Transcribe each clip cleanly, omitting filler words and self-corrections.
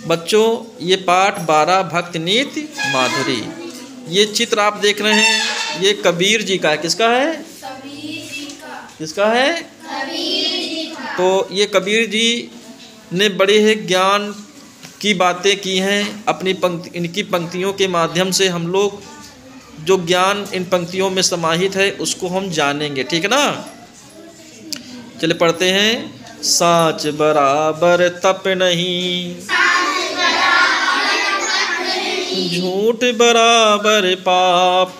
बच्चों ये पाठ 12 भक्त नीति माधुरी, ये चित्र आप देख रहे हैं ये कबीर जी का है। किसका है? किसका है? तो ये कबीर जी ने बड़े ही ज्ञान की बातें की हैं। अपनी इनकी पंक्तियों के माध्यम से हम लोग जो ज्ञान इन पंक्तियों में समाहित है उसको हम जानेंगे, ठीक है ना। चलिए पढ़ते हैं। साँच बराबर तप नहीं, झूठ बराबर पाप,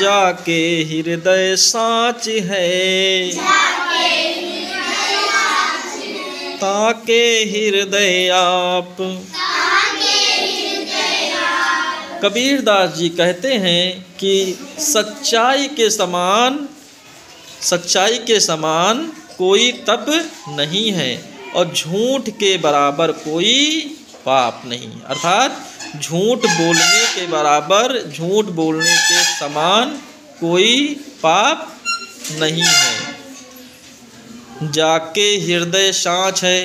जाके हृदय साँच है, ताके हृदय आप। कबीर दास जी कहते हैं कि सच्चाई के समान कोई तप नहीं है और झूठ के बराबर कोई पाप नहीं। अर्थात झूठ बोलने के बराबर, झूठ बोलने के समान कोई पाप नहीं है। जाके हृदय साँच है।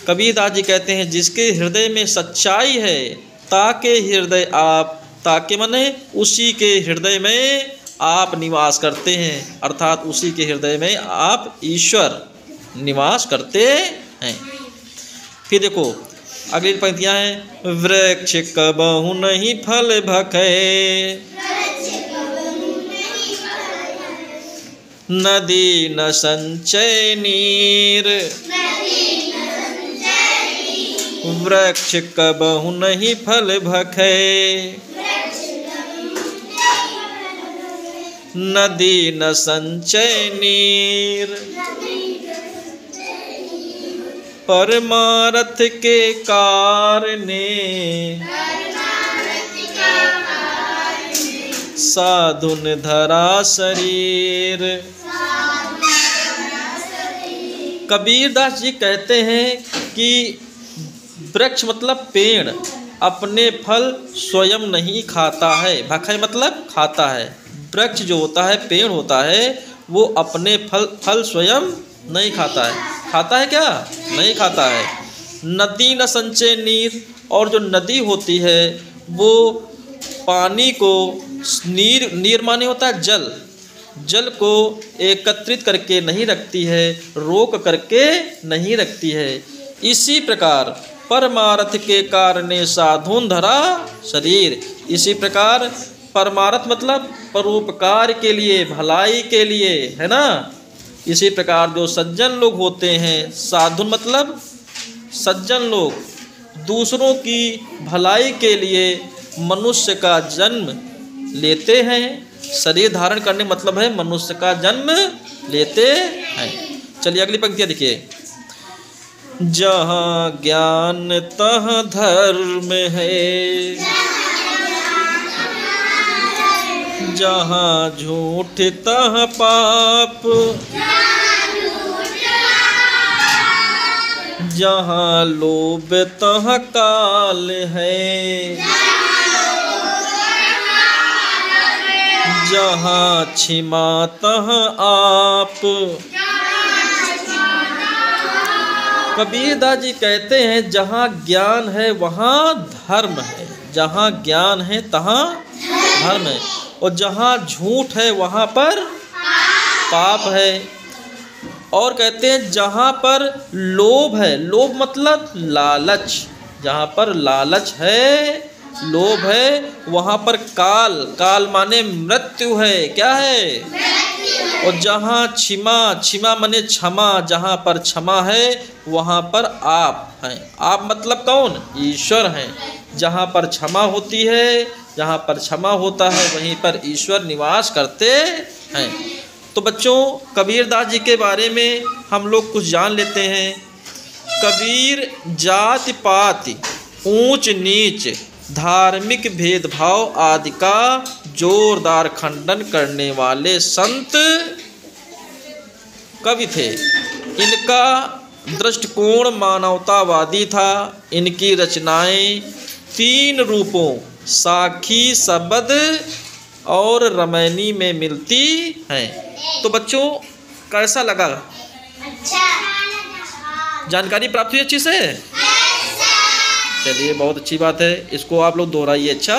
कबीर दास जी कहते हैं जिसके हृदय में सच्चाई है, ताके हृदय आप, ताके माने उसी के हृदय में आप निवास करते हैं। अर्थात उसी के हृदय में आप ईश्वर निवास करते हैं। फिर देखो अगली पंक्तियां हैं। वृक्ष कबहु नहीं फल भखे, नदी न संचय नीर, वृक्ष कबहु नहीं फल भखे, नदी न संचय नीर, परमारथ के कारणे, साधुन धरा शरीर। कबीर दास जी कहते हैं कि वृक्ष मतलब पेड़ अपने फल स्वयं नहीं खाता है। भखे मतलब खाता है। वृक्ष जो होता है, पेड़ होता है, वो अपने फल स्वयं नहीं खाता है। खाता है क्या? नहीं खाता है। नदी न संचय नीर, और जो नदी होती है वो पानी को, नीर माने होता है जल, जल को एकत्रित करके नहीं रखती है, रोक करके नहीं रखती है। इसी प्रकार परमार्थ के कारणे साधुन धरा शरीर। इसी प्रकार परमार्थ मतलब परोपकार के लिए, भलाई के लिए, है ना। इसी प्रकार जो सज्जन लोग होते हैं, साधुन मतलब सज्जन लोग, दूसरों की भलाई के लिए मनुष्य का जन्म लेते हैं। शरीर धारण करने मतलब है मनुष्य का जन्म लेते हैं। चलिए अगली पंक्तियाँ देखिए। जहाँ ज्ञान तह धर्म है, जहाँ झूठ तह पाप, जहाँ लोभ तह काल है, जहाँ क्षमा तह आप। कबीर दास जी कहते हैं जहाँ ज्ञान है वहाँ धर्म है, जहाँ ज्ञान है तहाँ धर्म है, और जहाँ झूठ है वहाँ पर पाप है। और कहते हैं जहाँ पर लोभ है, लोभ मतलब लालच, जहाँ पर लालच है, लोभ है, वहाँ पर काल, काल माने मृत्यु है। क्या है? और जहाँ क्षमा, क्षमा माने क्षमा, जहाँ पर क्षमा है वहाँ पर आप हैं। आप मतलब कौन? ईश्वर हैं। जहाँ पर क्षमा होती है, जहाँ पर क्षमा होता है वहीं पर ईश्वर निवास करते हैं। तो बच्चों कबीर दास जी के बारे में हम लोग कुछ जान लेते हैं। कबीर जाति पाति, ऊंच नीच, धार्मिक भेदभाव आदि का जोरदार खंडन करने वाले संत कवि थे। इनका दृष्टिकोण मानवतावादी था। इनकी रचनाएं 3 रूपों साखी, सबद और रमैनी में मिलती हैं। तो बच्चों कैसा लगा? अच्छा। जानकारी प्राप्त हुई अच्छी से? चलिए बहुत अच्छी बात है, इसको आप लोग दोहराइए। अच्छा।